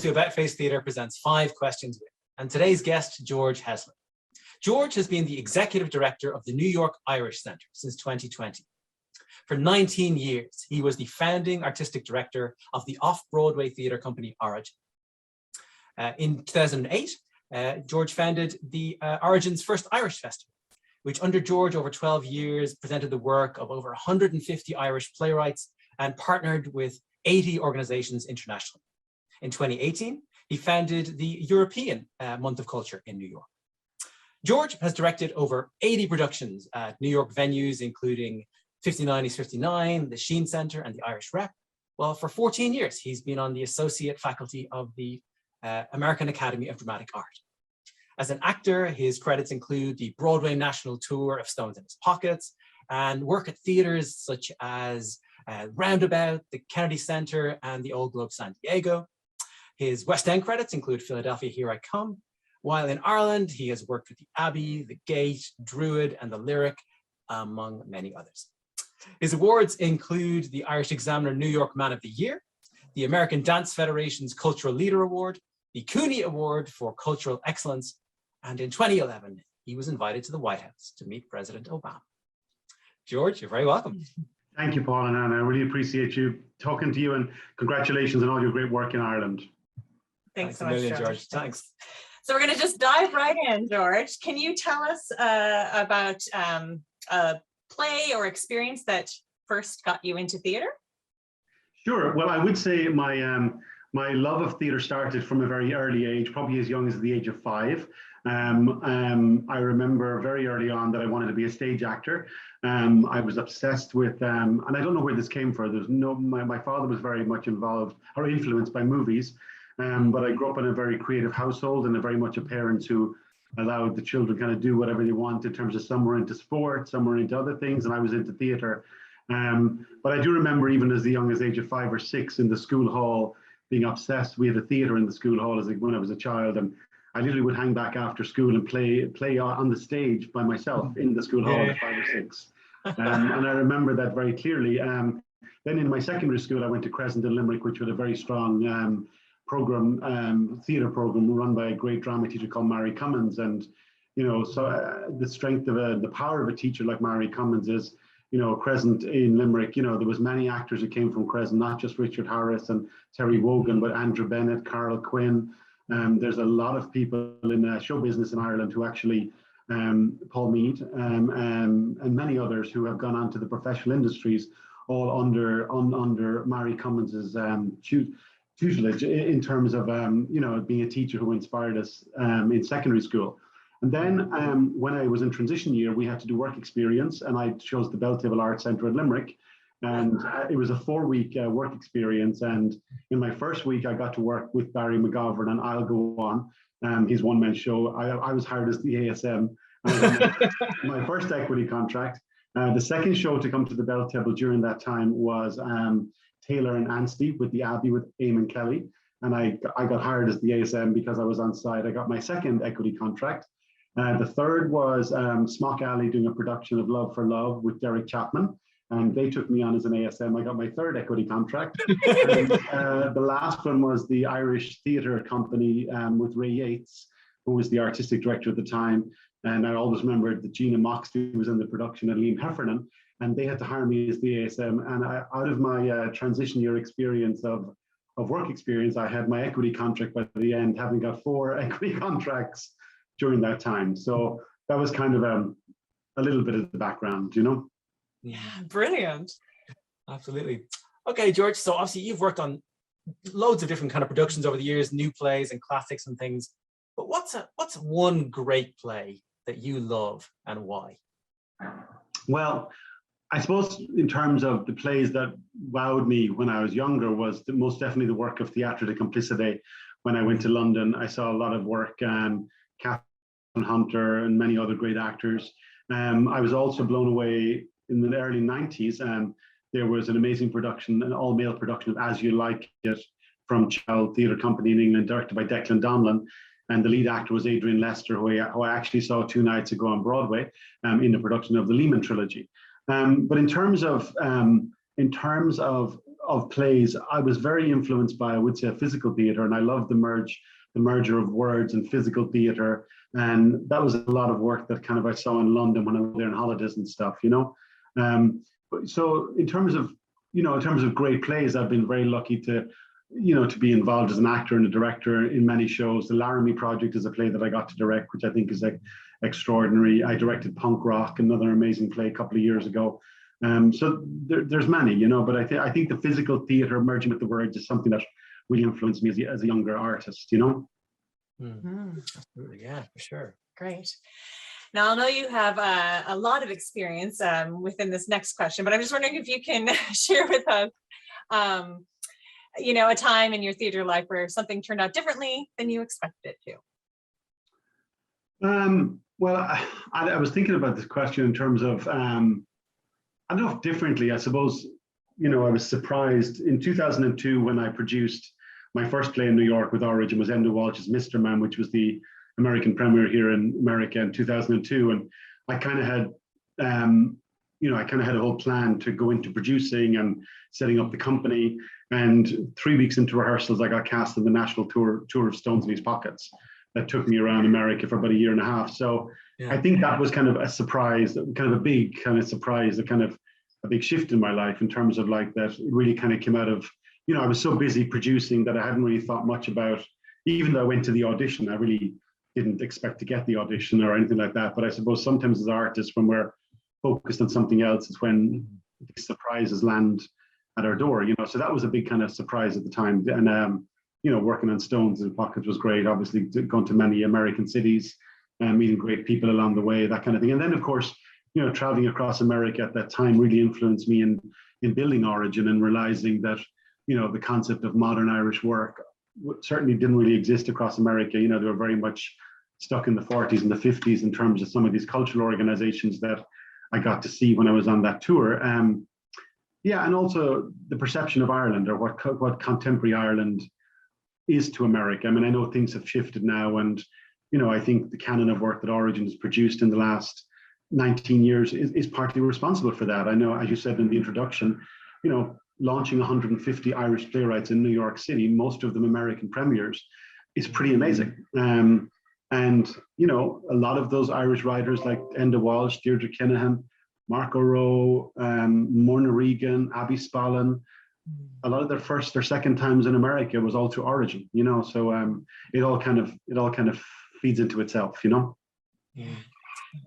to AboutFACE Theatre presents 5 Questions With, and today's guest, George Heslin. George has been the executive director of the New York Irish Center since 2020. For 19 years, he was the founding artistic director of the off-Broadway theatre company Origin. In 2008, George founded the Origin's first Irish Festival, which under George over 12 years presented the work of over 150 Irish playwrights and partnered with 80 organizations internationally. In 2018, he founded the European Month of Culture in New York. George has directed over 80 productions at New York venues, including 59 East 59, the Sheen Center, and the Irish Rep. Well, for 14 years, he's been on the associate faculty of the American Academy of Dramatic Art. As an actor, his credits include the Broadway National Tour of Stones in His Pockets and work at theaters such as Roundabout, the Kennedy Center, and the Old Globe San Diego. His West End credits include Philadelphia, Here I Come, while in Ireland, he has worked with the Abbey, the Gate, Druid, and the Lyric, among many others. His awards include the Irish Examiner New York Man of the Year, the American Dance Federation's Cultural Leader Award, the CUNY Award for Cultural Excellence, and in 2011, he was invited to the White House to meet President Obama. George, you're very welcome. Thank you, Paul and Anna. I really appreciate you talking to you, and congratulations on all your great work in Ireland. Thanks so much, George. Thanks. So we're going to just dive right in, George. Can you tell us about a play or experience that first got you into theatre? Sure. Well, I would say my love of theatre started from a very early age, probably as young as the age of 5. I remember very early on that I wanted to be a stage actor. I was obsessed with, and I don't know where this came from. My father was very much involved or influenced by movies. But I grew up in a very creative household and very much a parent who allowed the children kind of do whatever they want in terms of some were into sport, some were into other things, and I was into theatre. But I do remember even as young as age of 5 or 6 in the school hall being obsessed. We had a theatre in the school hall when I was a child, and I literally would hang back after school and play on the stage by myself in the school hall at 5 or 6. And I remember that very clearly. Then in my secondary school, I went to Crescent in Limerick, which had a very strong theatre program run by a great drama teacher called Mary Cummins. And, you know, so the strength of the power of a teacher like Mary Cummins is, you know, Crescent in Limerick, you know, there was many actors who came from Crescent, not just Richard Harris and Terry Wogan, but Andrew Bennett, Carol Quinn. There's a lot of people in show business in Ireland who actually, Paul Mead, and many others who have gone on to the professional industries, all under Mary Cummins's tutelage in terms of you know, being a teacher who inspired us in secondary school. And then when I was in transition year, we had to do work experience, and I chose the Belltable Arts Centre in Limerick, and it was a 4-week work experience. And in my first week, I got to work with Barry McGovern and I'll Go On, his one-man show. I was hired as the ASM. My first equity contract. The second show to come to the Belltable during that time was Taylor and Anstey with the Abbey with Eamon Kelly, and I got hired as the ASM because I was on site. I got my second equity contract. The third was Smock Alley doing a production of Love for Love with Derek Chapman, and they took me on as an ASM. I got my third equity contract. And, the last one was the Irish Theatre Company with Ray Yates, who was the artistic director at the time. And I always remembered that Gina Moxley was in the production and Liam Heffernan, and they had to hire me as the ASM. And out of my transition year experience of work experience, I had my equity contract by the end, having got 4 equity contracts during that time. So that was kind of a little bit of the background, you know? Yeah, brilliant. Absolutely. Okay, George, so obviously you've worked on loads of different kind of productions over the years, new plays and classics and things. But what's one great play that you love and why? Well, I suppose in terms of the plays that wowed me when I was younger was most definitely the work of Theatre de Complicité. When I went to London, I saw a lot of work, Catherine Hunter and many other great actors. I was also blown away in the early 90s. There was an amazing production, an all-male production of As You Like It from Child Theatre Company in England, directed by Declan Donlan. And the lead actor was Adrian Lester, who I actually saw 2 nights ago on Broadway in the production of the Lehman trilogy. But in terms of plays, I was very influenced by, I would say, physical theatre, and I love the merger of words and physical theatre. And that was a lot of work that kind of I saw in London when I was there on holidays and stuff, you know. So in terms of, you know, in terms of great plays, I've been very lucky to, you know, to be involved as an actor and a director in many shows. The Laramie Project is a play that I got to direct, which I think is extraordinary. I directed Punk Rock, another amazing play a couple of years ago. So there's many, you know, but I think the physical theatre merging with the words is something that really influenced me as a younger artist, you know. Absolutely, yeah, for sure. Great. Now, I know you have a lot of experience within this next question, but I'm just wondering if you can share with us, you know, a time in your theater life where something turned out differently than you expected it to. Well, I was thinking about this question in terms of, I don't know if differently, I suppose, you know, I was surprised in 2002 when I produced my first play in New York with Origin was Enda Walsh's Mr. Man, which was the American premiere here in America in 2002. And I kind of had, you know, I kind of had a whole plan to go into producing and setting up the company. And 3 weeks into rehearsals, I got cast in the national tour of Stones in His Pockets. That took me around America for about a year and a half. So yeah. I think that was kind of a surprise, kind of a big kind of surprise, a kind of a big shift in my life in terms of like that it really kind of came out of, you know, I was so busy producing that I hadn't really thought much about, even though I went to the audition, I really didn't expect to get the audition or anything like that. But I suppose sometimes as artists, when we're focused on something else, is when these surprises land at our door, you know. So that was a big kind of surprise at the time. And you know, working on Stones in Pockets was great. Obviously, going to many American cities and meeting great people along the way, that kind of thing. And then, of course, you know, traveling across America at that time really influenced me in building Origin and realizing that, you know, the concept of modern Irish work certainly didn't really exist across America. You know, they were very much stuck in the 40s and the 50s in terms of some of these cultural organizations that I got to see when I was on that tour. Yeah, and also the perception of Ireland, or what contemporary Ireland is to America. I mean, I know things have shifted now, and, you know, I think the canon of work that Origin has produced in the last 19 years is partly responsible for that. I know, as you said in the introduction, you know, launching 150 Irish playwrights in New York City, most of them American premieres, is pretty amazing. And, you know, a lot of those Irish writers like Enda Walsh, Deirdre Kinahan, Mark O'Rourke, Myrna Regan, Abbey Spallin, a lot of their first or second times in America was all through Origin, you know. So it all kind of feeds into itself, you know. Yeah,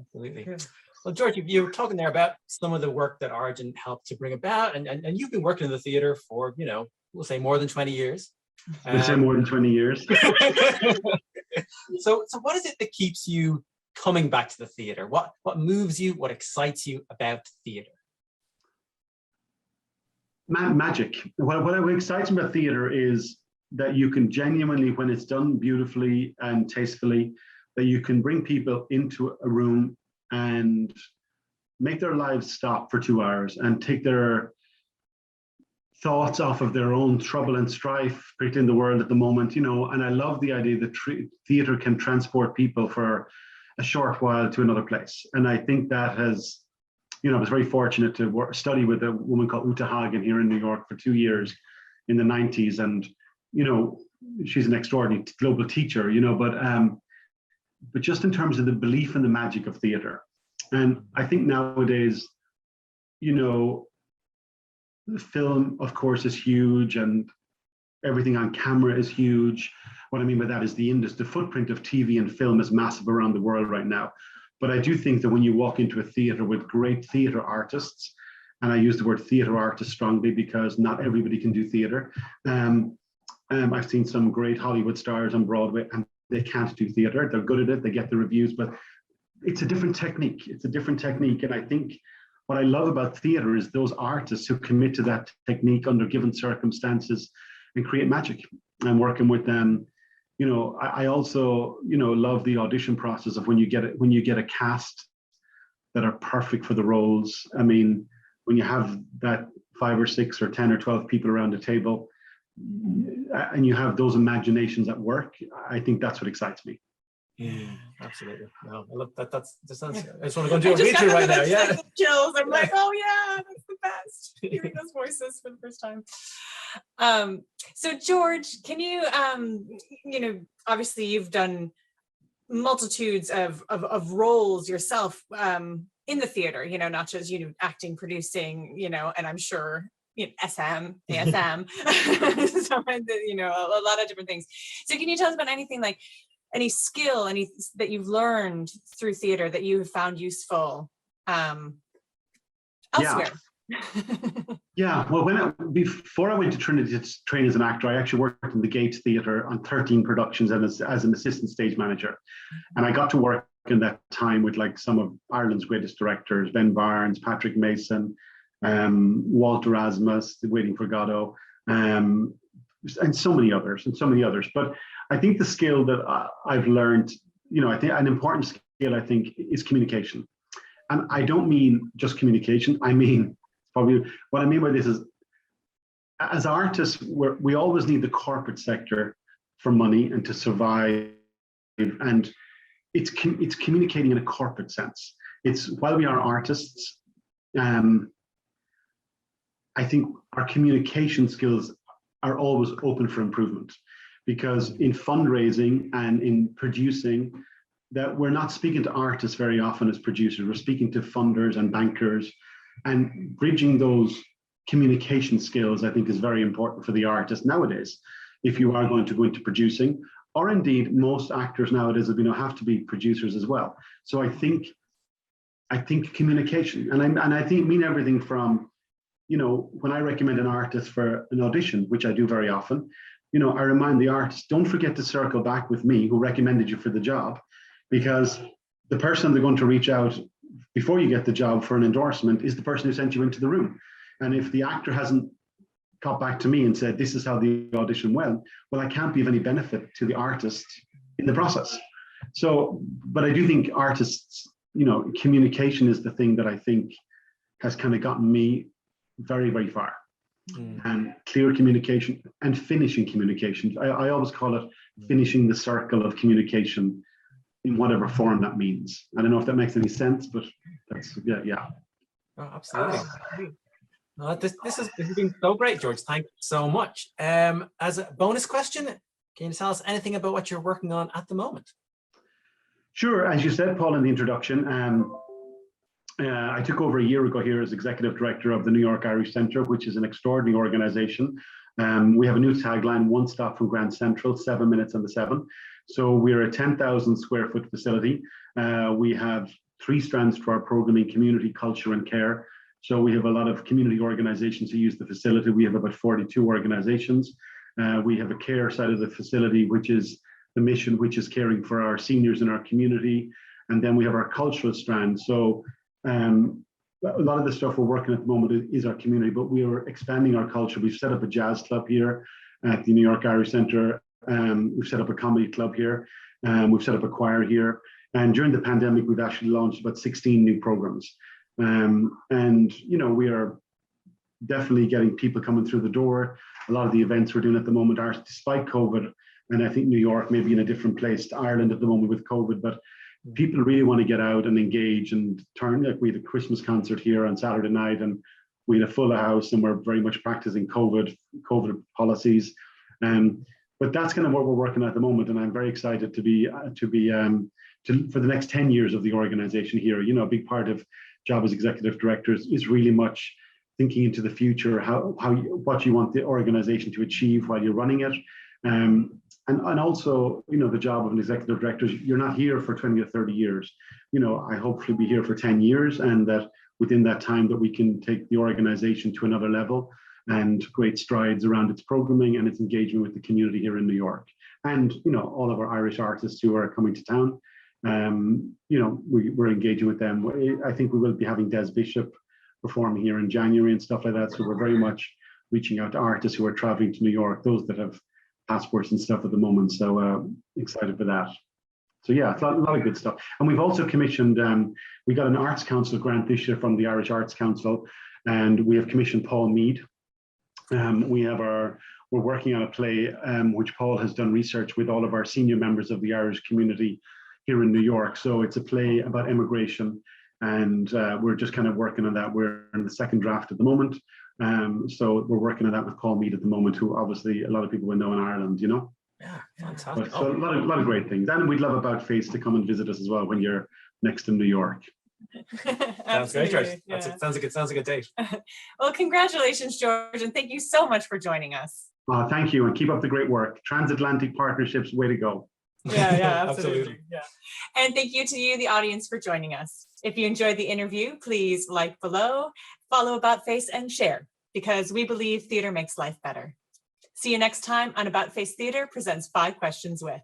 absolutely. Well, George, you were talking there about some of the work that Origin helped to bring about, and you've been working in the theatre for, you know, we'll say more than 20 years. We'll say more than 20 years. So what is it that keeps you coming back to the theatre? What moves you? What excites you about theatre? Magic. What excites me about theatre is that you can genuinely, when it's done beautifully and tastefully, that you can bring people into a room and make their lives stop for 2 hours and take their thoughts off of their own trouble and strife, particularly in the world at the moment, you know. And I love the idea that theatre can transport people for a short while to another place. And I think that has, you know, I was very fortunate to study with a woman called Uta Hagen here in New York for 2 years in the 90s. And, you know, she's an extraordinary global teacher, you know, but just in terms of the belief in the magic of theatre. And I think nowadays, you know, the film, of course, is huge and everything on camera is huge. What I mean by that is the footprint of TV and film is massive around the world right now. But I do think that when you walk into a theatre with great theatre artists, and I use the word theatre artist strongly because not everybody can do theatre. I've seen some great Hollywood stars on Broadway and they can't do theatre. They're good at it, they get the reviews, but it's a different technique. It's a different technique. And I think what I love about theatre is those artists who commit to that technique under given circumstances and create magic. And working with them, you know, I also, you know, love the audition process of when you get a cast that are perfect for the roles. I mean, when you have that 5 or 6 or 10 or 12 people around a table and you have those imaginations at work, I think that's what excites me. Yeah, absolutely. No, I love that. That sounds. I just want to go and do a read through right now. Yeah. Chills. I'm like, oh yeah, that's the best hearing those voices for the first time. So George, can you, obviously you've done multitudes of roles yourself in the theater, not just, acting, producing, and I'm sure, SM, ASM, so, a lot of different things. So can you tell us about anything like any skill, that you've learned through theater that you have found useful elsewhere? Yeah, well, before I went to Trinity to train as an actor, I actually worked in the Gates Theatre on 13 productions as an assistant stage manager. And I got to work in that time with like some of Ireland's greatest directors, Ben Barnes, Patrick Mason, Walt Erasmus, Waiting for Godot, and so many others, But I think the skill that I've learned, I think an important skill, is communication. And I don't mean just communication. I mean, probably what I mean by this is, as artists, we always need the corporate sector for money and to survive. And it's communicating in a corporate sense. It's while we are artists, I think our communication skills are always open for improvement, because in fundraising and in producing, that we're not speaking to artists very often as producers. We're speaking to funders and bankers, and bridging those communication skills, I think, is very important for the artist nowadays. If you are going to go into producing, or indeed most actors nowadays have to be producers as well. So I think communication, and I think mean everything from, when I recommend an artist for an audition, which I do very often, I remind the artist, don't forget to circle back with me who recommended you for the job, because the person they're going to reach out before you get the job for an endorsement is the person who sent you into the room. And if the actor hasn't got back to me and said, this is how the audition went, well, I can't be of any benefit to the artist in the process. So, but I do think artists, communication is the thing that I think has kind of gotten me very, very far. And clear communication and finishing communication. I always call it finishing the circle of communication in whatever form that means. I don't know if that makes any sense, but that's, yeah. Oh, absolutely. This has been so great, George. Thank you so much. As a bonus question, can you tell us anything about what you're working on at the moment? Sure. As you said, Paul, in the introduction, I took over a year ago here as executive director of the New York Irish Center, which is an extraordinary organization. We have a new tagline, one stop from Grand Central, 7 minutes on the 7. So we're a 10,000 square foot facility. We have 3 strands to our programming: community, culture, and care. So we have a lot of community organizations who use the facility. We have about 42 organizations. We have a care side of the facility, which is the mission, which is caring for our seniors in our community. And then we have our cultural strand. So a lot of the stuff we're working at the moment is our community, but we are expanding our culture. We've set up a jazz club here at the New York Irish Center. We've set up a comedy club here. We've set up a choir here. And during the pandemic, we've actually launched about 16 new programs. And, we are definitely getting people coming through the door. A lot of the events we're doing at the moment are, despite COVID, and I think New York may be in a different place to Ireland at the moment with COVID, but people really want to get out and engage and turn. Like we had a Christmas concert here on Saturday night, and we had a full house, and we're very much practicing COVID policies. But that's kind of what we're working on at the moment, and I'm very excited for the next 10 years of the organization here. A big part of job as executive directors is really much thinking into the future, what you want the organization to achieve while you're running it. And also, the job of an executive director, you're not here for 20 or 30 years. I hopefully be here for 10 years, and that within that time that we can take the organization to another level and great strides around its programming and its engagement with the community here in New York. And, all of our Irish artists who are coming to town, we're engaging with them. I think we will be having Des Bishop performing here in January and stuff like that. So we're very much reaching out to artists who are traveling to New York, those that have passports and stuff at the moment. So excited for that. So yeah, it's a lot of good stuff. And we've also commissioned, we got an Arts Council grant this year from the Irish Arts Council, and we have commissioned Paul Mead. We're working on a play which Paul has done research with all of our senior members of the Irish community here in New York. So it's a play about immigration, And we're just kind of working on that. We're in the second draft at the moment. So we're working on that with Call Meet at the moment, who obviously a lot of people will know in Ireland, you know. Yeah, fantastic. But, so a lot of great things. And we'd love AboutFACE to come and visit us as well when you're next in New York. Sounds great, George. Yeah. Sounds like a date. Well, congratulations, George, and thank you so much for joining us. Thank you, and keep up the great work. Transatlantic partnerships, way to go. Yeah, absolutely. Yeah. And thank you to you, the audience, for joining us. If you enjoyed the interview, please like below, follow AboutFACE, and share, because we believe theater makes life better. See you next time on AboutFACE Theater presents 5 Questions With.